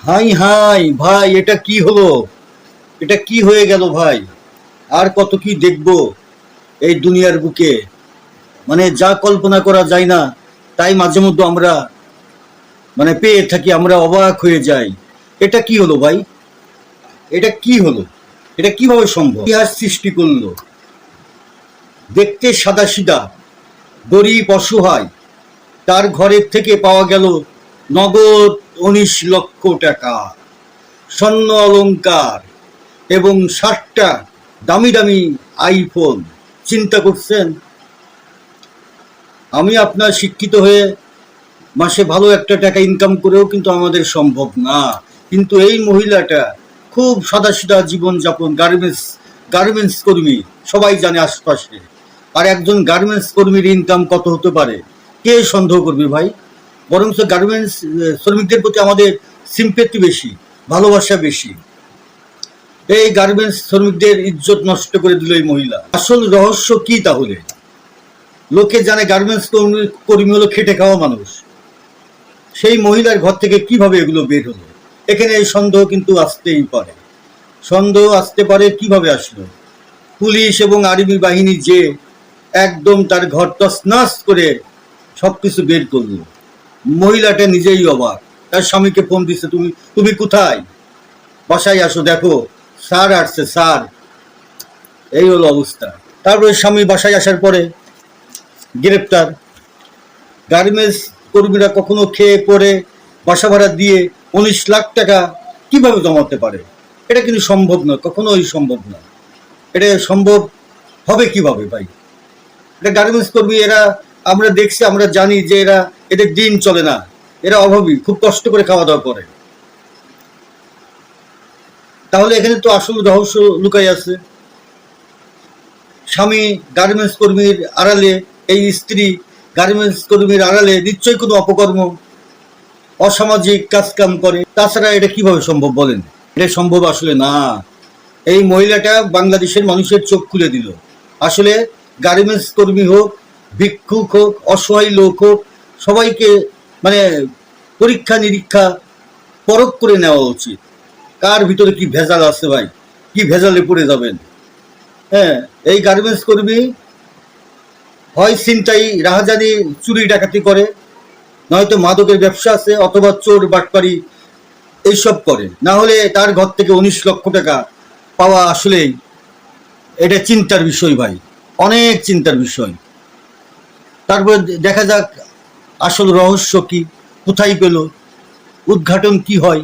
High high ভাই, এটা কি হলো? এটা কি হয়ে গেল ভাই? আর কত কি দেখবো এই দুনিয়ার বুকে? মানে যা কল্পনা করা যায় না তাই মাঝে মধ্যে আমরা পেয়ে থাকি, আমরা অবাক হয়ে যাই। এটা কি হলো ভাই? এটা কি হলো? এটা কিভাবে সম্ভব? ইতিহাস সৃষ্টি করলো। দেখতে সাদাসিধা, গরিব অসহায়, তার ঘরের থেকে পাওয়া গেল নগদ ১৯ লক্ষ টাকা, স্বর্ণ অলংকার এবং ৬০টা দামি দামি আইফোন। চিন্তা করছেন? আমি আপনার শিক্ষিত হয়ে মাসে ভালো একটা টাকা ইনকাম করেও কিন্তু আমাদের সম্ভব না। কিন্তু এই মহিলাটা খুব সাদাসিধা জীবনযাপন, গার্মেন্টস কর্মী, সবাই জানে আশপাশে। আর একজন গার্মেন্টস কর্মীর ইনকাম কত হতে পারে? কে সন্দেহ করবে ভাই? বরঞ্চ গার্মেন্টস শ্রমিকদের প্রতি আমাদের সিম্পেথি বেশি, ভালোবাসা বেশি। এই গার্মেন্টস শ্রমিকদের ইজ্জত নষ্ট করে দিল এই মহিলা। আসল রহস্য কি তাহলে? লোকে জানে গার্মেন্টস কর্মী হলো খেটে খাওয়া মানুষ। সেই মহিলার ঘর থেকে কিভাবে এগুলো বের হলো? এখানে এই সন্দেহ কিন্তু আসতেই পারে। সন্দেহ আসতে পারে, কিভাবে আসলো? পুলিশ এবং আর্মি বাহিনী যে একদম তার ঘর তছনছ করে সবকিছু বের করলো। মহিলাটা নিজেই অবাক। তার স্বামীকে ফোন দিচ্ছে, তুমি তুমি কোথায়? বাসায় আসো, দেখো স্যার আসছে, স্যার। এই হলো অবস্থা। তারপরে স্বামী বাসায় আসার পরে গ্রেপ্তার। গার্মেন্টস কর্মীরা কখনো খেয়ে পরে বাসা ভাড়া দিয়ে ১৯ লাখ টাকা কিভাবে জমাতে পারে? এটা কিন্তু সম্ভব নয়, কখনোই সম্ভব না। এটা সম্ভব হবে কিভাবে ভাই? এটা গার্মেন্টস কর্মী, এরা আমরা দেখছি, আমরা জানি যে এদের দিন চলে না, এরা অভাবী, খুব কষ্ট করে খাওয়া দাওয়া করে। তাহলে এখানে তো আসল রহস্য লুকাই আছে। স্বামী গার্মেন্টস কর্মীর আড়ালে, এই স্ত্রী গার্মেন্টস কর্মীর আড়ালে নিশ্চয়ই কোনো অপকর্ম, অসামাজিক কাজকাম করে। তাছাড়া এটা কিভাবে সম্ভব বলেন? এটা সম্ভব আসলে না। এই মহিলাটা বাংলাদেশের মানুষের চোখ খুলে দিল। আসলে গার্মেন্টস কর্মী হোক, ভিক্ষুক হোক, অসহায় লোক হোক, সবাইকে মানে পরীক্ষা নিরীক্ষা পরখ করে নেওয়া উচিত। কার ভিতরে কি ভেজাল আছে ভাই? কি ভেজালে পড়ে যাবেন? হ্যাঁ, এই গার্মেন্টস কর্মী হয় ছিনতাই, রাহাজানি, চুরি ডাকাতি করে, নয়তো মাদকের ব্যবসা আছে, অথবা চোর বাটপারি এইসব করে। না হলে তার ঘর থেকে ১৯ লক্ষ টাকা পাওয়া আসলেই এটা চিন্তার বিষয় ভাই, অনেক চিন্তার বিষয়। তারপরে দেখা যাক আসল রহস্য কি, কোথায় পেল, উদ্ঘাটন কি হয়।